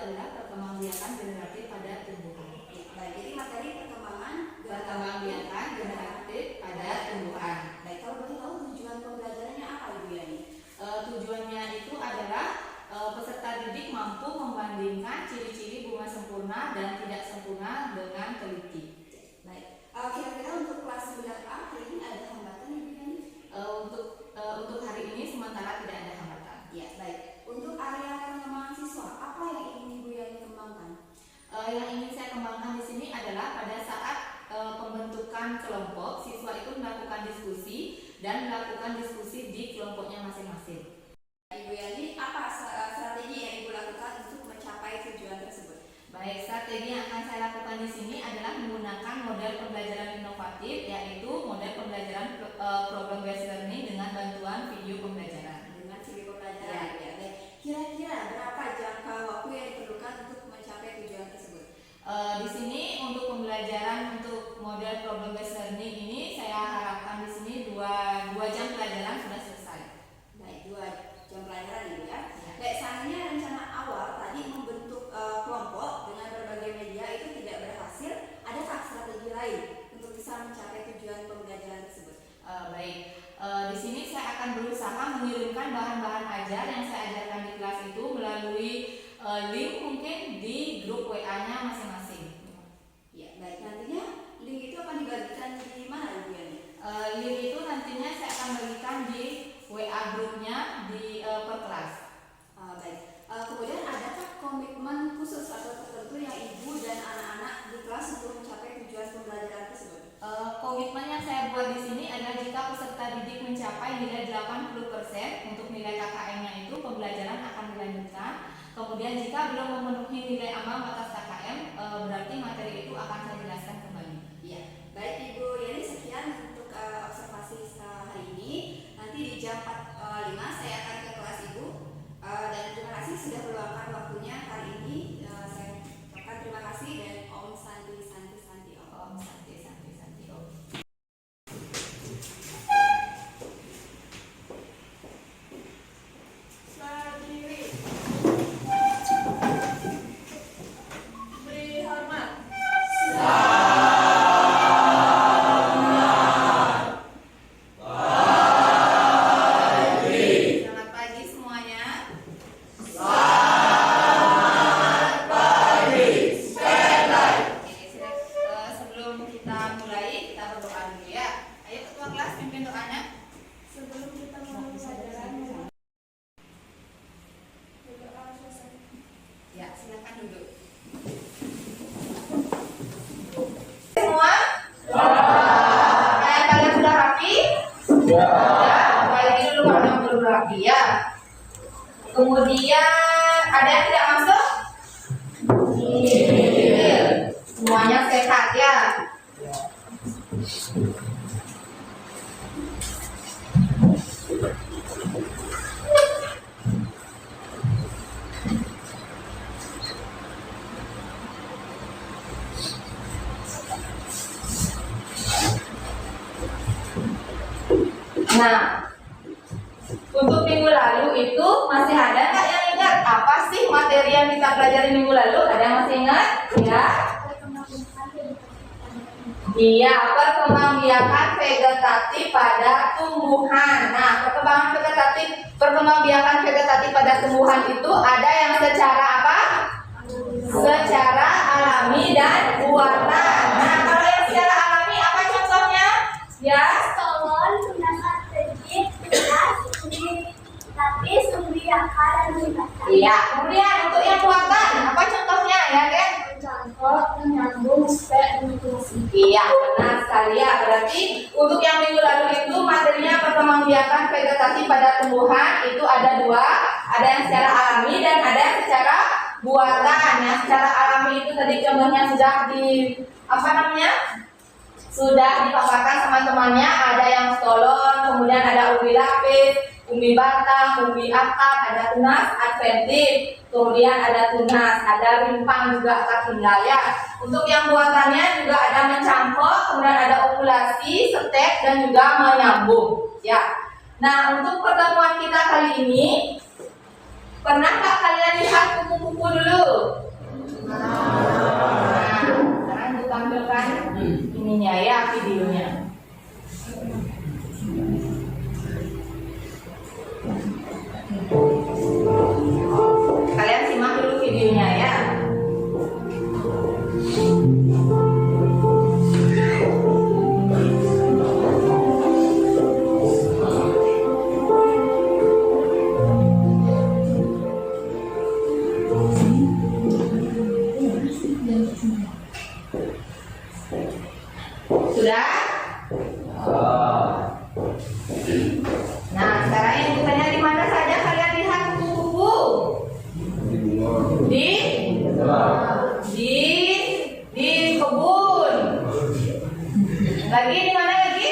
adalah perkembangbiakan generatif pada tumbuhan. Baik, jadi materi perkembangbiakan generatif pada tumbuhan. Baik, kalau boleh tahu tujuan pembelajarannya apa Ibu Yani? Tujuannya itu adalah peserta didik mampu membandingkan ciri-ciri bunga sempurna dan tidak sempurna dengan teliti. Baik, kira-kira untuk kelas 9A hari ini ada hambatan Ibu Yani? Untuk hari ini sementara tidak ada hambatan. Ya, baik. Untuk area pengembangan siswa, apa yang ingin Ibu Yani kembangkan? Yang ingin saya kembangkan di sini adalah pada saat pembentukan kelompok, siswa itu melakukan diskusi dan melakukan diskusi di kelompoknya masing-masing. Ibu Yani, apa strategi yang Ibu lakukan untuk mencapai tujuan tersebut? Baik, strategi yang akan saya lakukan di sini adalah menggunakan model pembelajaran inovatif, yaitu model pembelajaran problem based learning dengan bantuan video pembelajaran. Dengan video pembelajaran, ya. Baik. Kira-kira berapa jangka waktu yang diperlukan untuk mencapai tujuan tersebut? Di sini untuk pembelajaran untuk model problem based learning ini saya harapkan di sini 2 jam pelajaran sudah selesai. Baik, 2 jam pelajaran Ibu ya. Baik, seandainya rencana awal tadi membentuk kelompok dengan berbagai media itu tidak berhasil, adakah strategi lain untuk bisa mencapai tujuan pembelajaran tersebut? Baik, di sini saya akan berusaha mengirimkan bahan-bahan ajar yang saya ajarkan di kelas itu melalui link mungkin di grup WA-nya masing-masing. Ya, baik. Nantinya link itu akan dibagikan di mana Ibu Yani? Link itu nantinya saya akan bagikan di WA grupnya di per kelas. Baik. Kemudian adakah komitmen khusus atau tertentu yang Ibu dan anak-anak di kelas untuk mencapai tujuan pembelajaran tersebut? Komitmen yang saya buat di sini adalah jika peserta didik mencapai nilai 80% untuk nilai KKM-nya itu pembelajaran akan dilanjutkan. Kemudian jika belum memenuhi nilai ambang batas KKM, berarti materi itu akan saya jelaskan kembali. Iya. Baik Ibu Yani, sekian untuk observasi hari ini. Nanti di jam 4.5 saya akan ke kelas Ibu. Dan terima kasih sudah meluangkan waktunya hari ini. Saya ucapkan terima kasih dan Om Santi Santi Santi Om. Om Santi Santi Santi Om. Berdiri. Beri hormat. Selamat pagi semuanya. Sebelum kita mulai, kita berdoa dulu ya. Ayo ketua kelas pimpin doanya. Sebelum kita mulai pelajaran, berdoa selesai. Ya, silakan duduk. Semua? Kalian sudah rapi? Ya. Balik dulu kalau yang belum rapi ya. Kemudian ada yang tidak masuk? Semuanya sehat ya. Nah, untuk minggu lalu itu masih ada nggak yang ingat apa sih materi yang kita pelajari minggu lalu? Ada yang masih ingat? Ya. Iya, perkembangbiakan vegetatif pada tumbuhan. Nah, perkembangbiakan vegetatif pada tumbuhan itu ada yang secara apa? Secara alami dan buatan. Nah, kalau yang secara alami apa contohnya? Ya. Iya, kemudian untuk yang buatan apa contohnya ya kan? Menyambung, Iya, benar sekali ya. Berarti untuk yang minggu lalu itu materinya perkembangbiakan vegetatif pada tumbuhan itu ada 2, ada yang secara alami dan ada yang secara buatan. Yang secara alami itu tadi contohnya sudah sudah dipaparkan sama temannya, ada yang stolon, kemudian ada umbi lapis, umbi batang, umbi atap, ada tunas adventif, kemudian ada tunas, ada rimpang juga akar tunggal ya. Untuk yang buatannya juga ada mencangkok, kemudian ada okulasi, setek dan juga menyambung ya. Nah, untuk pertemuan kita kali ini Pernah nggak kalian lihat kupu-kupu dulu? Nah, sekarang aku tampilkan ininya ya, videonya. Kalian simak dulu videonya ya. Sudah? Nah, sekarang yang ditanya di mana saja kalian lihat kupu-kupu? Di kebun. Lagi di mana lagi?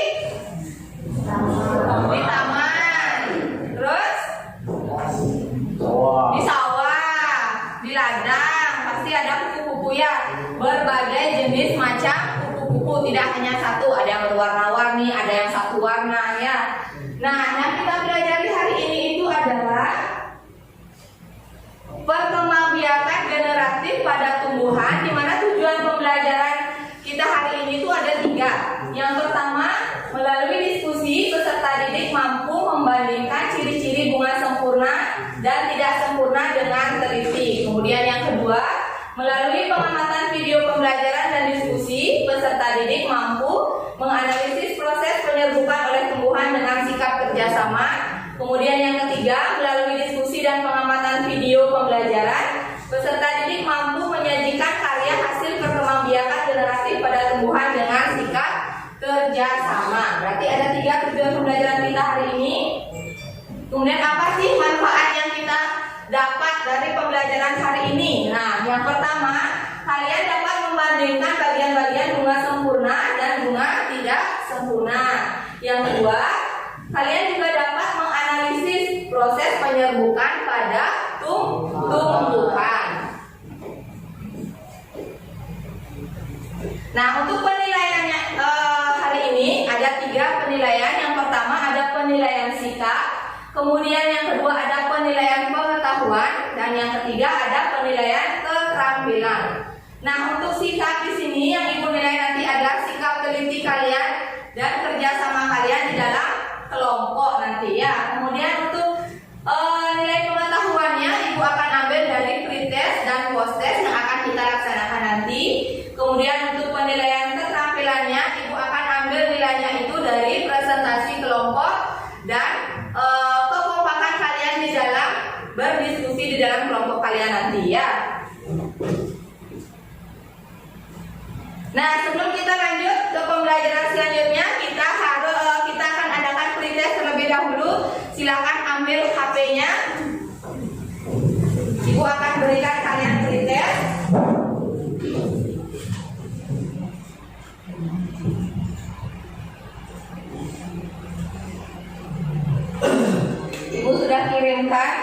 Di taman. Terus? Di sawah, di ladang. Pasti ada kupu-kupu ya. Berbagai jenis macam kupu-kupu, tidak hanya satu. Ada yang berwarna-warni, ada yang satu warna ya. Nah, yang kita pelajari hari ini itu adalah perkembangbiakan generatif pada tumbuhan, di mana tujuan pembelajaran kita hari ini itu ada 3. Yang pertama, melalui diskusi peserta didik mampu membandingkan ciri-ciri bunga sempurna dan tidak sempurna dengan teliti. Kemudian yang kedua, melalui pengamatan video pembelajaran dan diskusi peserta didik mampu menganalisis proses penyerbukan oleh tumbuhan dengan sikap kerjasama. Kemudian yang ketiga, melalui diskusi dan pengamatan video pembelajaran, peserta didik mampu menyajikan karya hasil perkembangbiakan generatif pada tumbuhan dengan sikap kerjasama. Berarti ada 3 tujuan pembelajaran kita hari ini. Kemudian apa sih manfaat yang kita dapat dari pembelajaran hari ini? Nah, yang pertama, kalian dapat membandingkan bagian-bagian bunga sempurna dan bunga tidak sempurna. Yang kedua, kalian juga dapat menganalisis proses penyerbukan pada tumbuhan. Nah, untuk penilaiannya hari ini ada 3 penilaian. Yang pertama ada penilaian sikap, kemudian yang kedua ada penilaian pengetahuan, dan yang ketiga ada penilaian keterampilan. Nah, untuk sikap di sini yang Ibu nilai nanti adalah sikap teliti kalian dan kerjasama kalian di dalam kelompok nanti ya. Kemudian untuk nilai pengetahuannya Ibu akan ambil dari pretest dan posttest yang akan kita laksanakan nanti. Kemudian untuk penilaian keterampilannya Ibu akan ambil nilainya itu dari presentasi kelompok dan kekompakan kalian di dalam berdiskusi di dalam kelompok kalian nanti ya. Nah, sebelum kita lanjut ke pembelajaran selanjutnya, kita akan adakan pretest terlebih dahulu. Silakan ambil HP-nya. Ibu akan berikan kalian pretest. Ibu sudah kirimkan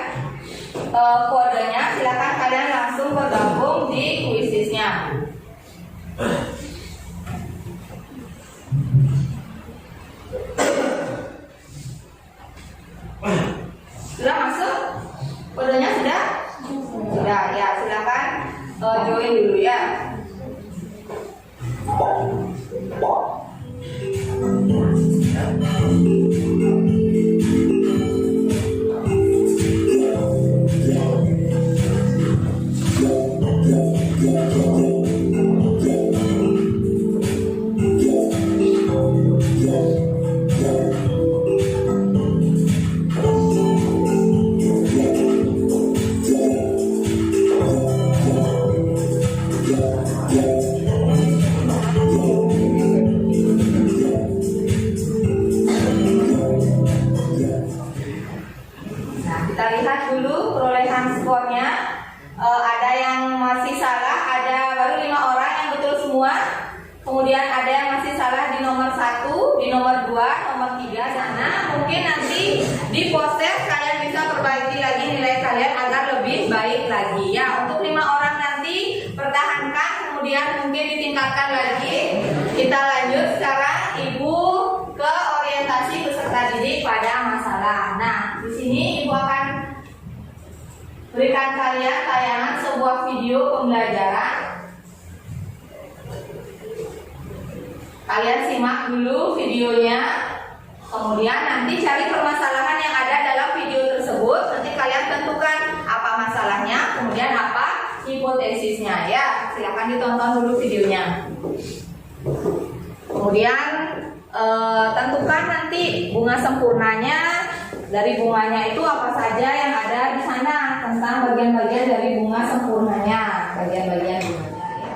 kodenya. Silakan kalian langsung bergabung di kuisisnya. Sudah masuk? Kodenya sudah? Sudah ya, silakan join dulu ya. Kemudian ada yang masih salah di nomor 1, di nomor 2, nomor 3 sana. Mungkin nanti di poster kalian bisa perbaiki lagi nilai kalian agar lebih baik lagi ya. Untuk 5 orang nanti pertahankan, kemudian mungkin ditingkatkan lagi. Kita lanjut sekarang Ibu ke orientasi peserta didik pada masalah. Nah, di sini Ibu akan berikan kalian tayangan sebuah video pembelajaran. Kalian simak dulu videonya, kemudian nanti cari permasalahan yang ada dalam video tersebut. Nanti kalian tentukan apa masalahnya, kemudian apa hipotesisnya ya. Silahkan ditonton dulu videonya. Kemudian tentukan nanti bunga sempurnanya. Dari bunganya itu apa saja yang ada di sana, tentang bagian-bagian dari bunga sempurnanya, bagian-bagian bunganya ya.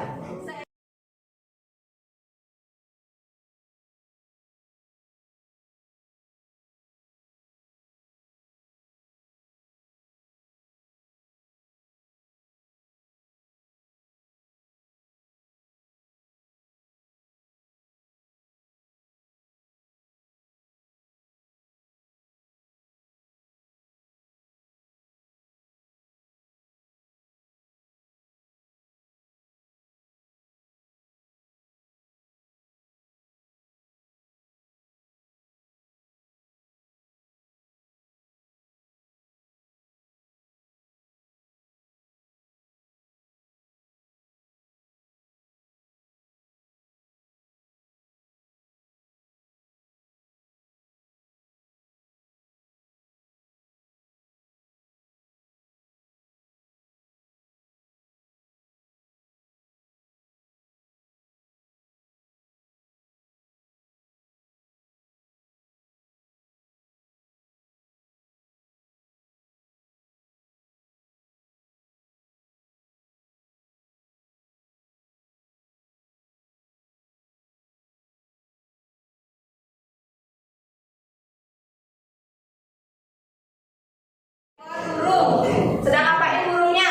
Burung, sedang apain burungnya?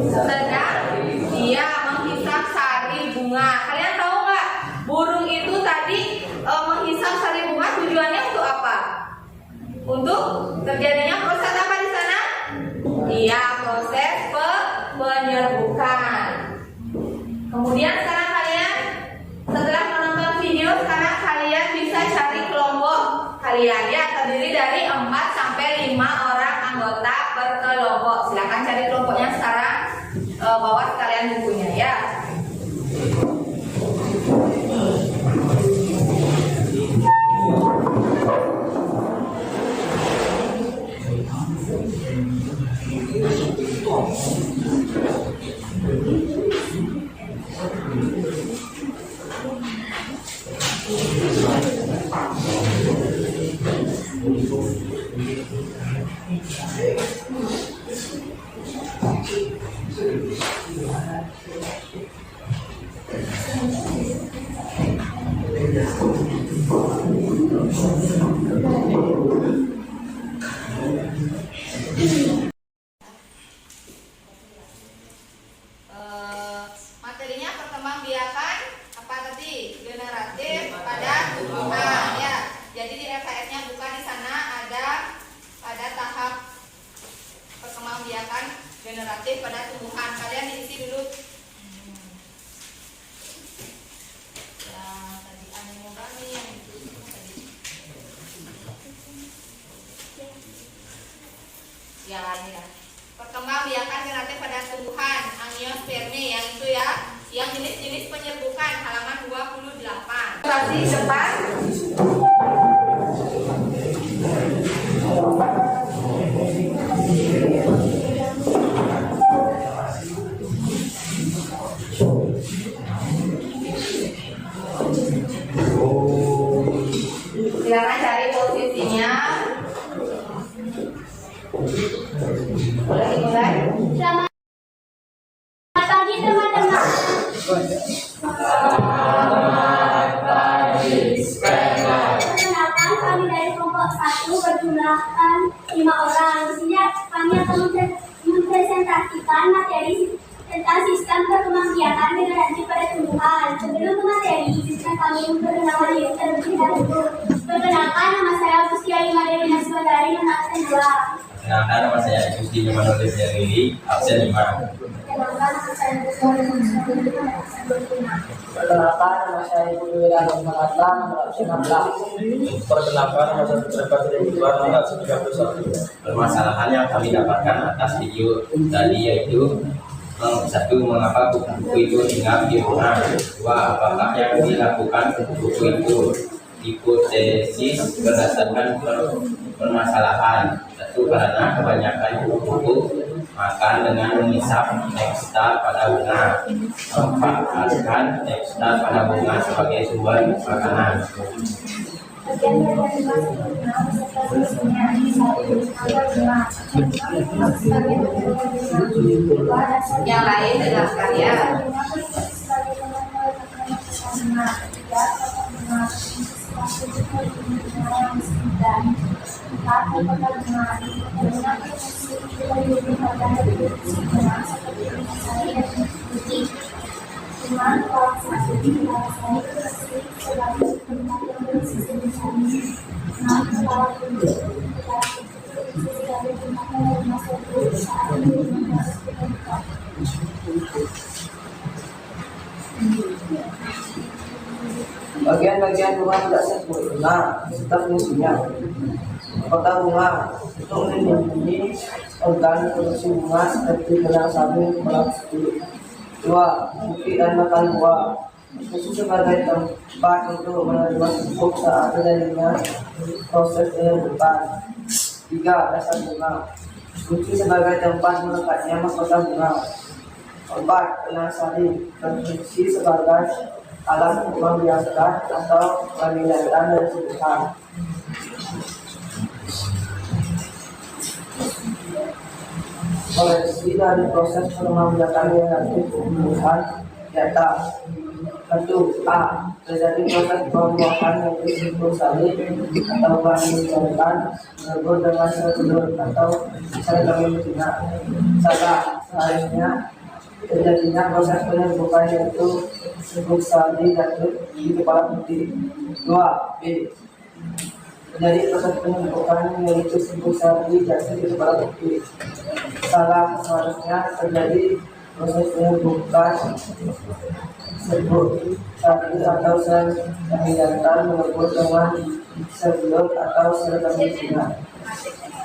Sedang dia menghisap sari bunga. Kalian tahu nggak? Burung itu tadi menghisap sari bunga tujuannya untuk apa? Untuk terjadinya proses apa di sana? Iya, proses penyerbukan. Kemudian sekarang kalian setelah menonton video, sekarang kalian bisa cari kelompok kalian ya, terdiri dari 4 sampai 5 orang anggota per kelompok. Silakan cari kelompoknya sekarang, bawa sekalian bukunya ya. Materinya perkembangbiakan apa tadi? Generatif pada tumbuhan ya. Jadi di LKS-nya bukan di sana ada pada tahap perkembangbiakan generatif pada tumbuhan. Kalian diisi dulu. Ya, tadi anemogami yang itu tadi. Ya, ini ya. Perkembangbiakan generatif pada tumbuhan, angiosperme yang itu ya, yang jenis-jenis penyerbukan halaman 28. Kasih cepat. Silakan cari posisinya. Boleh dimulai? Selamat pagi teman-teman. Perkenalkan, kami dari kelompok 1 berjumlahkan 5 orang. Di sini kami akan mempresentasikan materi tentang sistem perkembangbiakan generatif pada tumbuhan. Sebelum ke materi, sistem kami memperkenalkan diri terlebih dahulu. Perkenalkan, nama saya Pustia Lima Dewi Naswadari, absen 2. Perkenalkan, nama saya Gusti Nyoman Oleh Lili, absen 5. Perkenalkan, nama Perkenalkan, nama saya Ibu Dwi Rano Manatan, absen 16. Perkenalkan, nama saya Putra Ridwan, absen 31. Permasalahan yang kami dapatkan atas video tadi yaitu satu, mengapa buku itu tinggal di rumah? Dua, apakah yang dilakukan buku itu hipotesis berdasarkan permasalahan? Satu, karena kebanyakan buku makan dengan mengisap nektar pada bunga. Empat, alihkan nektar pada bunga sebagai sumber makanan. Yang lain jelaskan ya. Bagian-bagian bunga tidak sempurna serta fungsinya. Kota bunga itu melindungi organ produksi bunga seperti benang sabun, kepala putih. Dua, bukti dan makan buah itu sebagai tempat untuk menerima pupuk saat terjadinya proses penyerbukan. Tiga, dasar bunga kunci sebagai tempat melekatnya mahkota bunga. Empat, benang sari berfungsi sebagai alat untuk membiaskan atau menghilangkan dari tumbuhan. Koreksi dari proses pengambilan negatif tumbuhan di atas. Satu, A. Terjadi proses pembuahan yaitu simpul sari atau bahan menjalankan merebut dengan sel telur atau sel kambing betina. Salah, seharusnya terjadinya proses penyerbukan yaitu simpul sari jatuh di kepala putih. Dua, B. Terjadi proses penyerbukan yaitu simpul sari jatuh di kepala putih. Salah, seharusnya terjadi proses penyerbukan sebut sari atau sel kambing jantan merebut dengan sel telur atau sel kambing betina.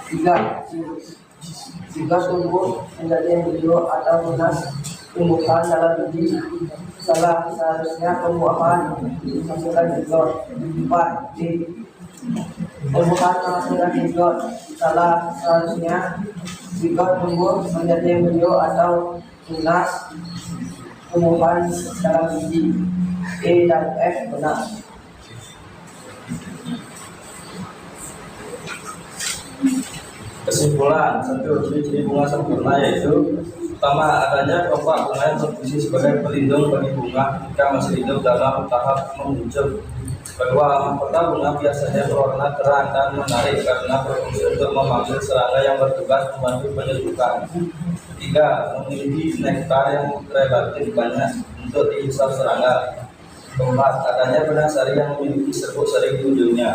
Tiga, jika tumbuh menjadi embrio atau tunas tumbuhan dalam biji. Salah, seharusnya pembuahan menghasilkan zigot. Empat, D. Tumbuhan menghasilkan zigot. Salah, seharusnya zigot tumbuh menjadi embrio atau tunas tumbuhan dalam biji. E dan F benar. Kesimpulan, satu, ciri-ciri bunga sempurna yaitu pertama, adanya kelompok bunga yang berfungsi sebagai pelindung bagi bunga jika masih hidup dalam tahap memuncul. Kedua, mahkota bunga biasanya berwarna terang dan menarik karena berfungsi untuk memanggil serangga yang bertugas membantu penyerbukan. Tiga, memiliki nektar yang relatif banyak untuk dihisap serangga. Keempat, adanya benang sari yang memiliki serbuk sari di ujungnya.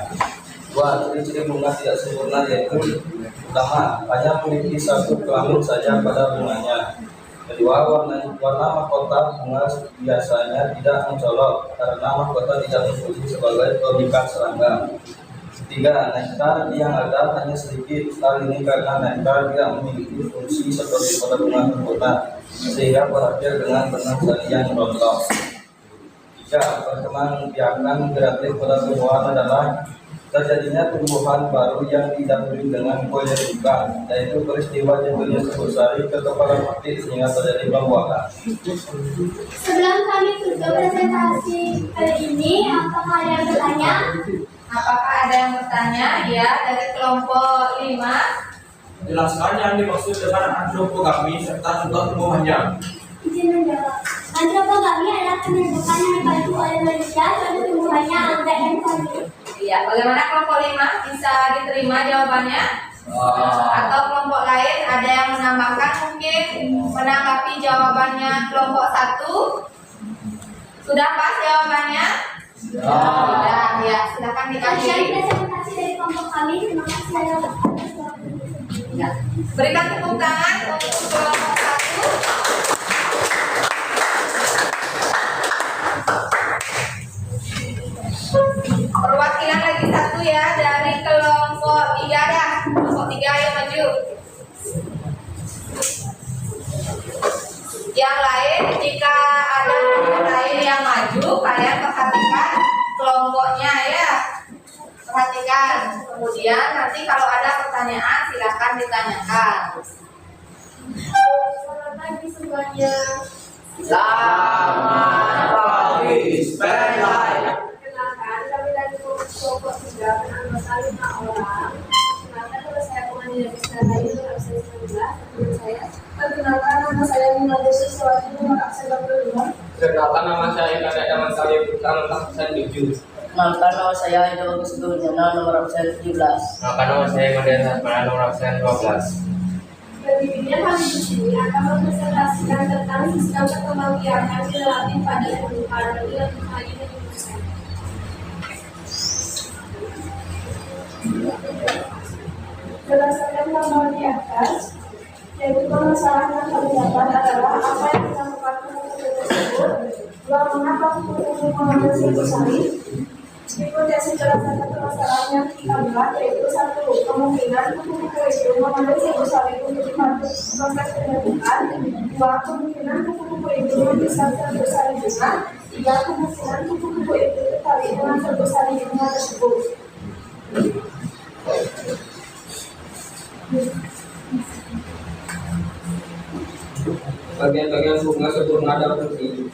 Dua, ciri-ciri bunga tidak sempurna yaitu pertama, hanya memiliki satu kelamin saja pada bunganya. Kedua, warna mahkota bunga biasanya tidak mencolok karena mahkota tidak berfungsi sebagai pemikat serangga. Tiga, nektar yang ada hanya sedikit. Hal ini karena nektar tidak memiliki fungsi seperti pada bunga sempurna sehingga berakhir dengan benang sari yang rontok. Tiga, perkembangbiakan kreatif pada tumbuhan adalah terjadinya tumbuhan baru yang didahului dengan penyerbukan, yaitu peristiwa jatuhnya serbuk sari ke kepala putih sehingga terjadi pembuahan. Sebelum kami tutup presentasi kali ini, apakah ada yang bertanya? Apakah ada yang bertanya? Ya, dari kelompok 5. Jelaskan yang dimaksud dengan antropogami serta contoh tumbuhannya. Izin menjawab. Antropogami adalah penyerbukan yang dibantu oleh manusia pada tumbuhannya, anggrek dan kayu. Iya, bagaimana kelompok 5? Bisa diterima jawabannya? Atau kelompok lain ada yang menambahkan mungkin menanggapi jawabannya kelompok 1? Sudah pas jawabannya? Sudah, ya. Silakan Sekian dikasih. presentasi dari kelompok kami. Terima kasih atas waktunya. Ya. Berikan tepuk tangan untuk kelompok 1. Yang lain, jika ada guru lain yang maju, kalian perhatikan kelompoknya ya. Perhatikan. Kemudian nanti kalau ada pertanyaan silakan ditanyakan. Selamat pagi semuanya. Selamat pagi, Spotlight. Kenalkan, kami dari kelompok 3 anggota 5 orang. Kenalkan, nama saya Pemani dari Sekarang nomor absen 19. Teman saya. Perkenalkan, nama saya Nina Desiswati nomor absen 25. Perkenalkan, nama saya Kadek Daman Sari Putra nomor absen 7. Kenalkan, nama saya Ida Bagus Gurjana nomor absen 17. Maka nama saya Madian Hasmana nomor absen 12. Berikutnya kami di sini akan mempresentasikan tentang sistem perkembangbiakan relatif pada tumbuhan dan lebih lagi menyebutkan. Berdasarkan gambar di atas, yaitu permasalahan yang kami dapat adalah apa yang dilakukan pekerja tersebut, dua mengapa kupu-kupu mengambil simbol salib. Hipotesis berdasarkan permasalahan yang kita buat yaitu satu, kemungkinan kupu-kupu itu mengambil simbol salib untuk dibantu proses penyembuhan. Dua, kemungkinan kupu-kupu itu memisah simbol salib bunga. Tiga, kemungkinan kupu-kupu itu tertarik dengan simbol salib bunga tersebut. Bagian-bagian bunga sebelum ada fungsi.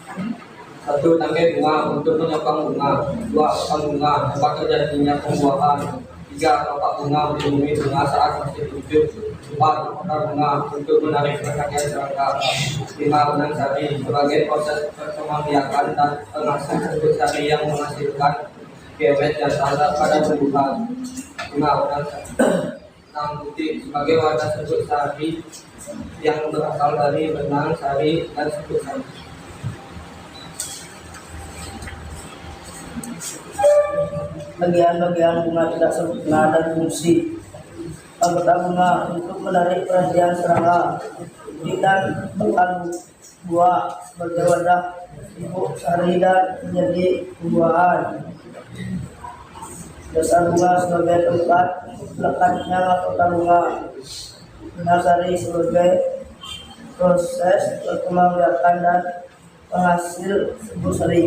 1. Tangkai bunga untuk menyokong bunga. 2. Batang bunga tempat terjadinya pembuahan. 3. Kelopak bunga melindungi bunga saat masih hidup. 4. Akar bunga untuk menarik perhatian serangga. 5. Benang sari sebagai proses perkembangbiakan dan penghasil sebut sari yang menghasilkan gamet dan tanda pada tumbuhan. 5. Benang sari 6. Putih sebagai warna sebut sari yang berasal dari benang sari dan sebut sari. Bagian-bagian bunga tidak sempurna dan fungsi. Anggota bunga untuk menarik perhatian serangga. Kulit dan batang buah sebagai wadah ibu sari dan menjadi pembuahan. Dasar bunga sebagai tempat lekatnya mahkota bunga. Benang sari sebagai proses perkembangbiakan dan penghasil sebuah sari.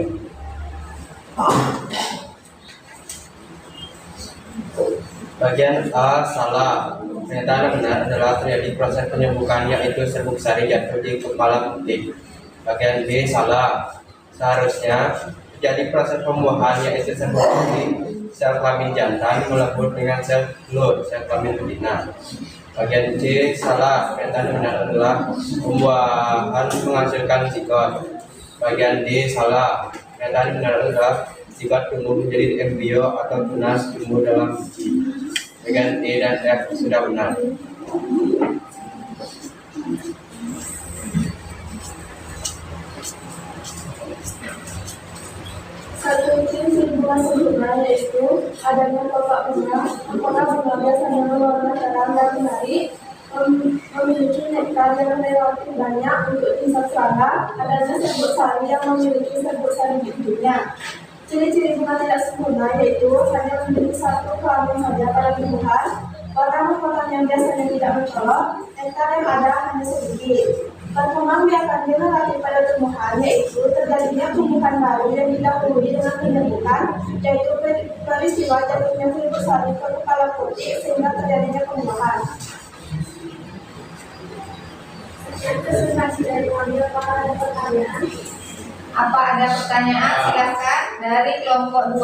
Bagian A salah. Pernyataan yang benar adalah terjadi proses penyembuhan yaitu serbuk sari jatuh di kepala putih. Bagian B salah. Seharusnya terjadi proses pembuahan yaitu serbuk putih sel kelamin jantan melebur dengan sel telur sel kelamin betina. Bagian C salah. Pernyataan yang benar adalah pembuahan menghasilkan zigot. Bagian D salah. Pernyataan yang benar adalah zigot tumbuh menjadi embrio atau tunas tumbuh dalam biji. Bagian E dan F sudah benar. Satu ciri hubungan sempurna yaitu adanya kelopak bunga. Apakah bunga biasanya berwarna terang dan menarik, memiliki nektar yang relatif banyak untuk tingkat serangga, adanya serbuk sari yang memiliki serbuk sari di hidungnya. Ciri-ciri bunga tidak sempurna yaitu hanya memiliki satu kelamin saja pada tumbuhan, warna mahkota yang biasanya tidak mencolok, nektar yang ada hanya sedikit. Perkembangbiakan relatif pada tumbuhan yaitu terjadinya tumbuhan baru yang didahului dengan penyembuhan, yaitu peristiwa jatuhnya serbuk sari ke kepala putih sehingga terjadinya pembuahan. Presentasi dari kami, apakah ada pertanyaan? Apa ada pertanyaan? Silakan dari kelompok 2.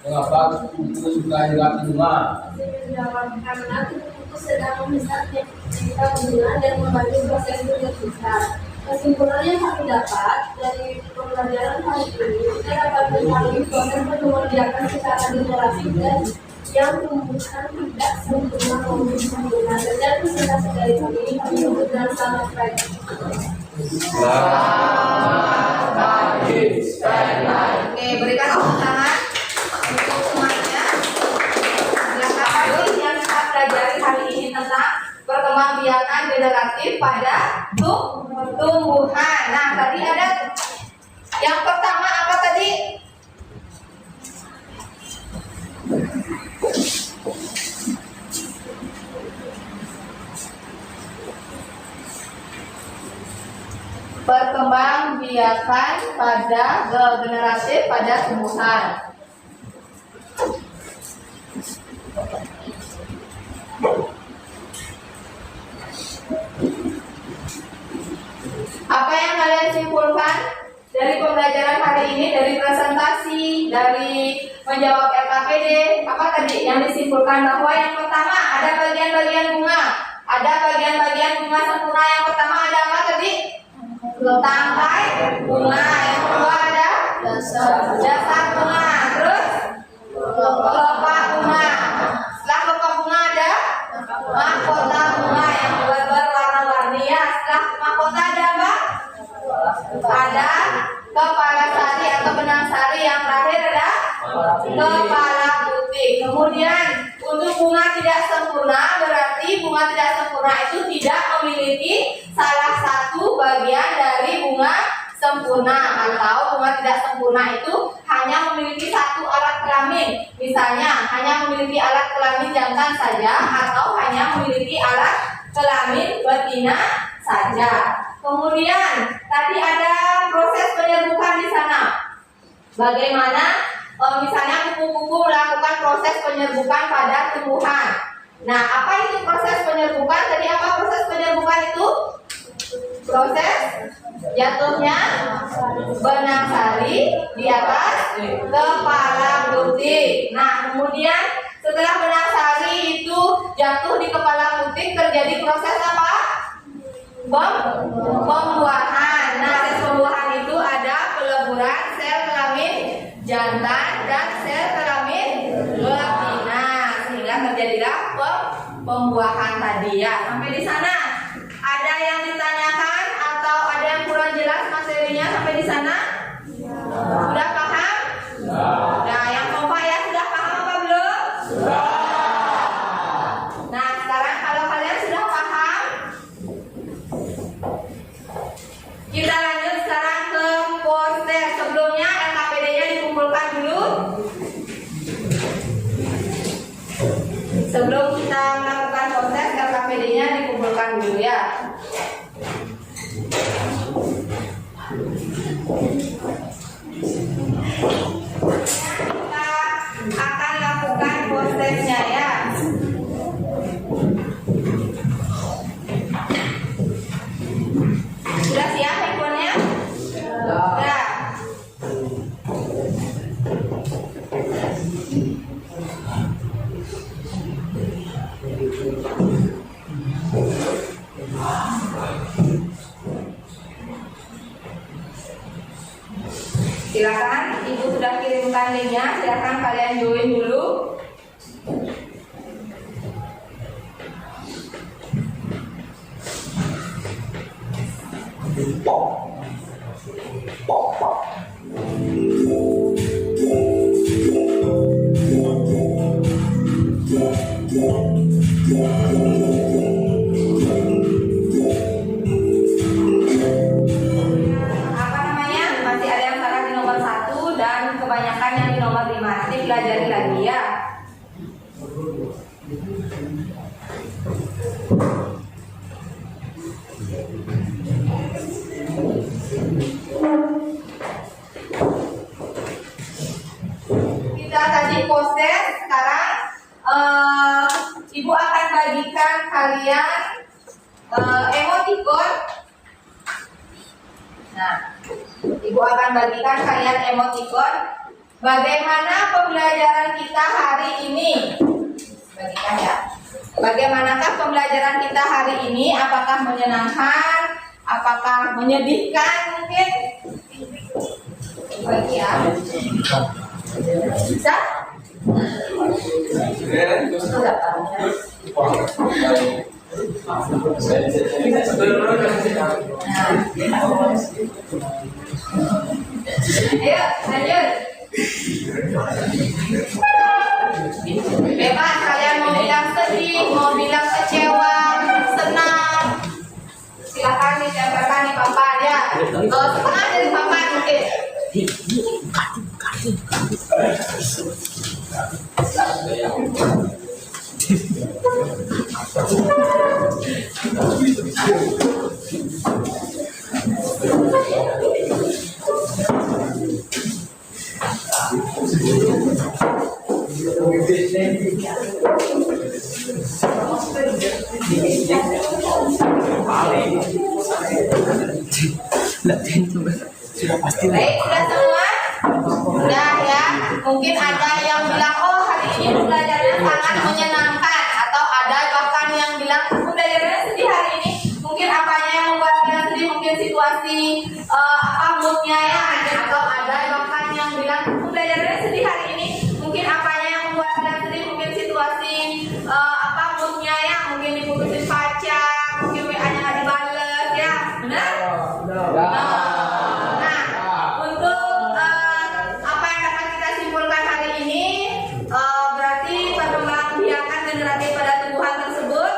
Mengapa kupu-kupu suka dilatih bunga? Menjawab karena kupu-kupu sedang menghisap nektar bunga dan membantu proses berpisah. Kesimpulan yang kami dapat dari pembelajaran kali ini, kita dapat mengetahui proses perkembangbiakan secara generatif dan yang tumbuhan tidak sempurna maupun sempurna. Dan presentasi dari kami memberikan selamat pagi. Selamat pagi, Spotlight. Oke, berikan tepuk tangan untuk semuanya. Silakan lanjut yang kita pelajari hari ini tentang perkembangbiakan generatif pada tumbuhan. Nah, tadi ada yang pertama apa tadi? perkembangbiakan pada generatif pada tumbuhan. Apa yang kalian simpulkan dari pembelajaran hari ini, dari presentasi, dari menjawab LKPD? Apa tadi yang disimpulkan? Bahwa yang pertama ada bagian-bagian bunga, ada bagian-bagian bunga sempurna. Yang pertama ada apa tadi? Tangkai bunga. Yang kedua ada dasar bunga. Terus kelopak bunga. Setelah kelopak bunga ada mahkota bunga yang berwarna-warni ya. Setelah mahkota ada apa? Ada kepala sari atau benang sari. Yang terakhir ada kepala putih. Kemudian untuk bunga tidak sempurna, berarti bunga tidak sempurna itu tidak memiliki salah satu bagian dari bunga sempurna, atau bunga tidak sempurna itu hanya memiliki satu alat kelamin. Misalnya hanya memiliki alat kelamin jantan saja, atau hanya memiliki alat kelamin betina saja. Kemudian tadi ada proses penyerbukan di sana. Bagaimana misalnya kupu-kupu melakukan proses penyerbukan pada tumbuhan. Nah, apa itu proses penyerbukan? Tadi apa proses penyerbukan itu? Proses jatuhnya benang sari di atas kepala putih. Nah, kemudian setelah benang sari itu jatuh di kepala putih, terjadi proses apa? Pembuahan. Nah, proses pembuahan itu ada peleburan sel kelamin jantan dan sel kelamin betina, sehingga terjadilah pembuahan tadi ya. Sampai di sana ada yang ditanyakan atau ada yang kurang jelas materinya sampai di sana? Sudah paham? Nah, yang kompak ya, sudah paham apa belum? Nah, sekarang kalau kalian sudah paham, kita lanjut sekarang ke poster. Sebelumnya LKPD-nya dikumpulkan dulu. Sebelum kita melakukan proses, LKPD-nya dikumpulkan dulu ya. Kita akan lakukan prosesnya ya. Sudah siap handphonenya? Sudah. Silakan, ibu sudah kirimkan linknya. Silakan kalian join dulu. Apa namanya? Masih ada yang salah di nomor 1 dan kebanyakan yang di nomor 5. Nanti pelajari lagi ya. Kita tadi proses, sekarang ibu akan bagikan kalian emoticon. Nah, ibu akan bagikan kalian emoticon. Bagaimana pembelajaran kita hari ini? Bagikan ya. Bagaimanakah pembelajaran kita hari ini? Apakah menyenangkan? Apakah menyedihkan mungkin? Bagi ya. Bisa? Ayo, lanjut. Bebas, kalian mau bilang sedih, mau bilang kecewa, senang, silakan ditempelkan di papan ya. Setengah dari papan mungkin. Baik, sudah semua? Sudah ya. Mungkin ada yang bilang, oh hari ini pembelajarannya sangat menyenangkan, atau ada bahkan yang bilang pembelajarannya sedih hari ini. Mungkin apanya yang membuat kalian sedih? Mungkin situasi moodnya ya, atau ada bahkan yang bilang pembelajarannya sedih hari ini. Mungkin apanya yang membuat kalian sedih? Mungkin situasi moodnya ya, mungkin diputusin pacar, mungkin WA-nya nggak dibales ya, benar? Untuk apa yang dapat kita simpulkan hari ini, berarti perkembangbiakan generatif pada tumbuhan tersebut,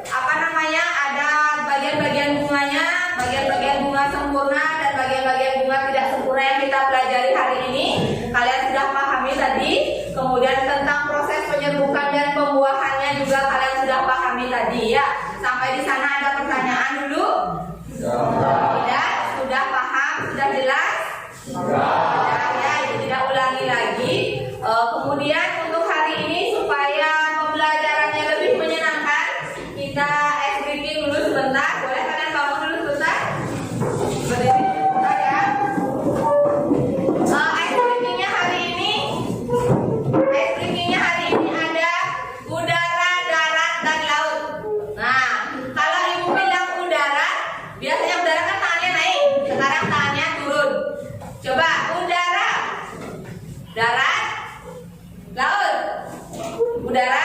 ada bagian-bagian bunganya, bagian-bagian bunga sempurna dan bagian-bagian bunga tidak sempurna yang kita pelajari hari ini. Kalian sudah pahami tadi. Kemudian tentang proses penyerbukan dan pembuahannya juga kalian sudah pahami tadi ya. Sampai di sana ada pertanyaan dulu? Tidak? Sudah paham? Sudah jelas? Sudah ya, itu tidak ulangi lagi. Kemudian untuk hari ini supaya pembelajarannya lebih menyenangkan, kita ice breaking dulu sebentar. Boleh kalian bangun dulu sebentar? Berdiri sebentar ya. Ice breakingnya hari ini ada udara, darat, dan laut. Nah, kalau ibu bilang udara, biasanya udara kan tangannya naik, sekarang tangannya turun. Coba udara, darat, laut. Udara,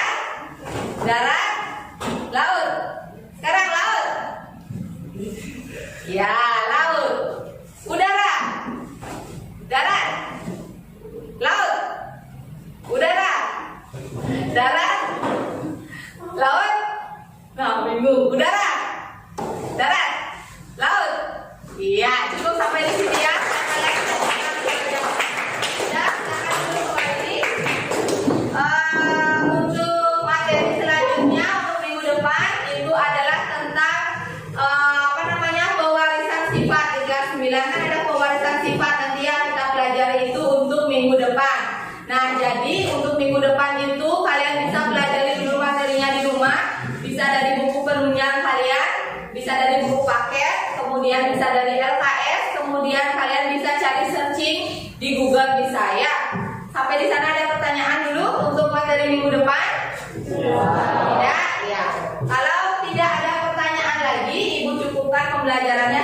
darat, laut. Sekarang laut. Ya, laut. Udara, darat, laut. Udara, darat, laut. Nah, bingung. Udara, darat, laut. Iya, cukup sampai di sini ya. Sudah, silakan dulu kembali. Untuk materi selanjutnya untuk minggu depan itu adalah tentang pewarisan sifat. Di kelas 9 kan ada pewarisan sifat, nanti yang kita pelajari itu untuk minggu depan. Nah, jadi untuk minggu depan itu kalian bisa pelajari dulu materinya di rumah. Bisa dari buku penunjang kalian, bisa dari buku paket, kemudian bisa dari LKS, kemudian kalian bisa cari searching di Google bisa ya. Sampai di sana ada pertanyaan dulu untuk materi minggu depan? Tidak? Ya. Kalau tidak ada pertanyaan lagi, Ibu cukupkan pembelajarannya